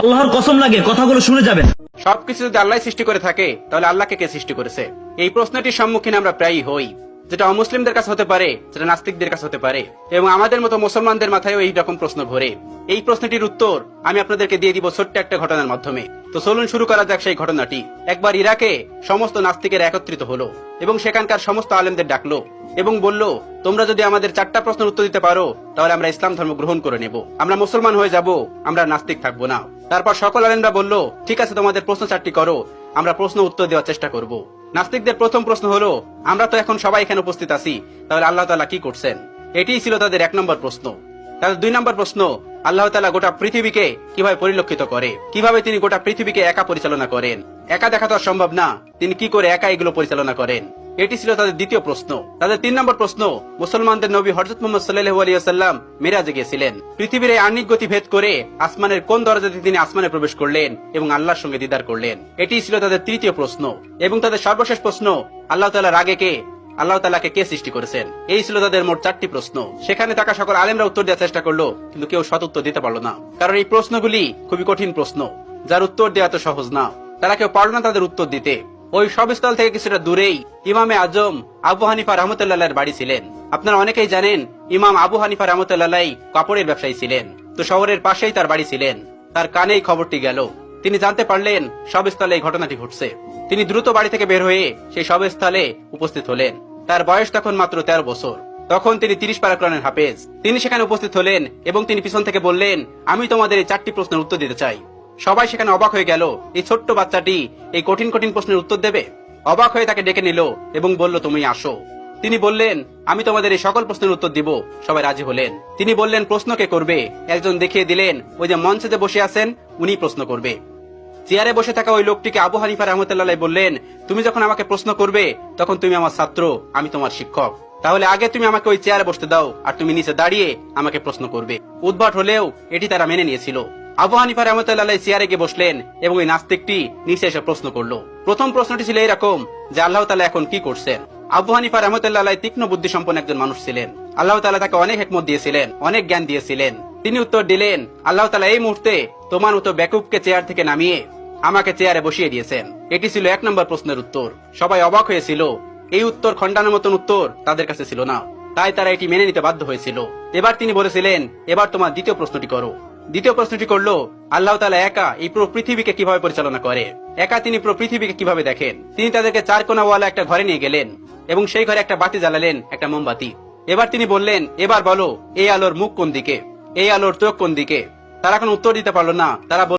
আল্লাহর কসম লাগে কথাগুলো শুনে যাবেন। সবকিছু যদি আল্লাহ সৃষ্টি করে থাকে তাহলে আল্লাহকে কে সৃষ্টি করেছে? এই প্রশ্নটির সম্মুখীন আমরা প্রায়ই হই, যেটা অমুসলিমদের কাছে হতে পারে, যেটা নাস্তিকদের কাছে হতে পারে, এবং আমাদের মতো মুসলমানদের মাথায়ও এই রকম প্রশ্ন ঘোরে। এই প্রশ্নটির উত্তর আমি আপনাদেরকে দিয়ে দিব ছোট্ট একটা ঘটনার মাধ্যমে। তো চলুন শুরু করা যাক সেই ঘটনাটি। একবার ইরাকে সমস্ত নাস্তিকের একত্রিত হলো এবং সেখানকার সমস্ত আলেমদের ডাকলো এবং বলল, তোমরা যদি আমাদের 4টা প্রশ্নের উত্তর দিতে পারো তাহলে আমরা ইসলাম ধর্ম গ্রহণ করে নেব, আমরা মুসলমান হয়ে যাব, আমরা নাস্তিক থাকবো না। তারপর সকল আলেমরা বলল, ঠিক আছে, তোমাদের প্রশ্ন 4টি করো, আমরা প্রশ্ন উত্তর দেওয়ার চেষ্টা করব। নাস্তিকদের প্রথম প্রশ্ন হলো, আমরা তো এখন সবাই এখানে উপস্থিত আছি, তাহলে আল্লাহ তাআলা কি করছেন? এটিই ছিল তাদের 1 নম্বর প্রশ্ন। তাদের 2 নম্বর প্রশ্ন, আল্লাহ তাআলা গোটা পৃথিবীকে কিভাবে পরিলক্ষিত করে, কিভাবে তিনি গোটা পৃথিবীকে একা পরিচালনা করেন? একা দেখা তো সম্ভব না, তিনি কি করে একা এগুলো পরিচালনা করেন? এটি ছিল তাদের দ্বিতীয় প্রশ্ন। তাদের 3 নম্বর প্রশ্ন, মুসলমানদের নবী হযরত মুহাম্মদ সাল্লাল্লাহু আলাইহি ওয়াসাল্লাম মিরাজে গিয়েছিলেন, পৃথিবীর এই আহ্নিক গতি ভেদ করে আসমানের কোন দরজাতে তিনি আসমানে প্রবেশ করলেন এবং আল্লাহর সঙ্গে দিদার করলেন? এটি ছিল তাদের তৃতীয় প্রশ্ন। এবং তাদের সর্বশেষ প্রশ্ন, আল্লাহ তাআলার আগে কে, আল্লাহ তাআলাকে কে সৃষ্টি করেছেন? এই ছিল তাদের মোট 4টি প্রশ্ন। সেখানে থাকা সকল আলেমরা উত্তর দেওয়ার চেষ্টা করলো, কিন্তু কেউ সৎ উত্তর দিতে পারলো না, কারণ এই প্রশ্নগুলি খুবই কঠিন প্রশ্ন, যার উত্তর দেওয়া তো সহজ না। তারা কেউ পারল না তাদের উত্তর দিতে। ওই সবস্থল থেকে কিছুটা দূরেই ইমামে আজম আবু হানিফা রাহমাতুল্লাহর বাড়ি ছিলেন। আপনারা অনেকেই জানেন, ইমাম আবু হানিফা রাহমাতুল্লাহ কাপড়ের ব্যবসায়ী ছিলেন। তো শহরের পাশেই তার বাড়ি ছিলেন। তার কানেই খবরটি গেল। তিনি জানতে পারলেন সবস্থলে এই ঘটনাটি ঘটছে। তিনি দ্রুত বাড়ি থেকে বের হয়ে সেই সবস্থলে উপস্থিত হলেন। তার বয়স তখন মাত্র 13 বছর। তখন তিনি 30 পারা কোরআনের হাফেজ। তিনি সেখানে উপস্থিত হলেন এবং তিনি পিছন থেকে বললেন, আমি তোমাদের এই 4টি প্রশ্নের উত্তর দিতে চাই। সবাই সেখানে অবাক হয়ে গেল, এই ছোট্ট বাচ্চাটি এই কঠিন কঠিন প্রশ্নের উত্তর দেবে? অবাক হয়ে তাকে ডেকে নিল এবং বলল, তুমি আসো। তিনি বললেন, আমি তোমাদের এই সকল প্রশ্নের উত্তর দিব। সবাই রাজি হলেন। তিনি বললেন, প্রশ্ন কে করবে? একজন দেখিয়ে দিলেন, ওই যে মঞ্চে যে বসে আছেন উনি প্রশ্ন করবে। চেয়ারে বসে থাকা ওই লোকটিকে আবু হানিফা রাহমাতুল্লাহ বললেন, তুমি যখন আমাকে প্রশ্ন করবে তখন তুমি আমার ছাত্র, আমি তোমার শিক্ষক, তাহলে আগে তুমি আমাকে ওই চেয়ারে বসতে দাও, আর তুমি নিচে দাঁড়িয়ে আমাকে প্রশ্ন করবে। উদ্ভট হলেও এটি তারা মেনে নিয়েছিল। আবু হানিফা রাহমাতুল্লাহ চেয়ারে গিয়ে বসলেন এবং ওই নাস্তিকটি নিচে এসে প্রশ্ন করলো। প্রথম প্রশ্নটি ছিল এরকম, যে আল্লাহ তাআলা এখন কি করছেন? আবু হানিফা রাহমাতুল্লাহ তীক্ষ্ণ বুদ্ধি সম্পন্ন একজন মানুষ ছিলেন। আল্লাহ তাআলা তাকে অনেক হিকমত দিয়েছিলেন, অনেক জ্ঞান দিয়েছিলেন। তিনি উত্তর দিলেন, আল্লাহ তাআলা এই মুহূর্তে তোমার মতো বেকুবকে চেয়ার থেকে নামিয়ে আমাকে চেয়ারে বসিয়ে দিয়েছেন। এটি ছিল 1 নম্বর প্রশ্নের উত্তর। সবাই অবাক হয়েছিল। এই উত্তর খণ্ডানোর মতন উত্তর তাদের কাছে ছিল না, তাই তারা এটি মেনে নিতে বাধ্য হয়েছিল। এবার তিনি বলেছিলেন, এবার তোমার দ্বিতীয় প্রশ্নটি করো। দ্বিতীয় প্রশ্নটি করলো, আল্লাহ তাআলা একা এই পুরো পৃথিবীকে কিভাবে পরিচালনা করে? একা তিনি পুরো পৃথিবীকে কিভাবে দেখেন? তিনি তাদেরকে 4 কোণাওয়ালা একটা ঘরে নিয়ে গেলেন এবং সেই ঘরে একটা বাতি জ্বালালেন, একটা মোমবাতি। এবার তিনি বললেন, এবার বলো, এই আলোর মুখ কোন দিকে, এই আলোর চোখ কোন দিকে? তারা কোনো উত্তর দিতে পারলো না। তারা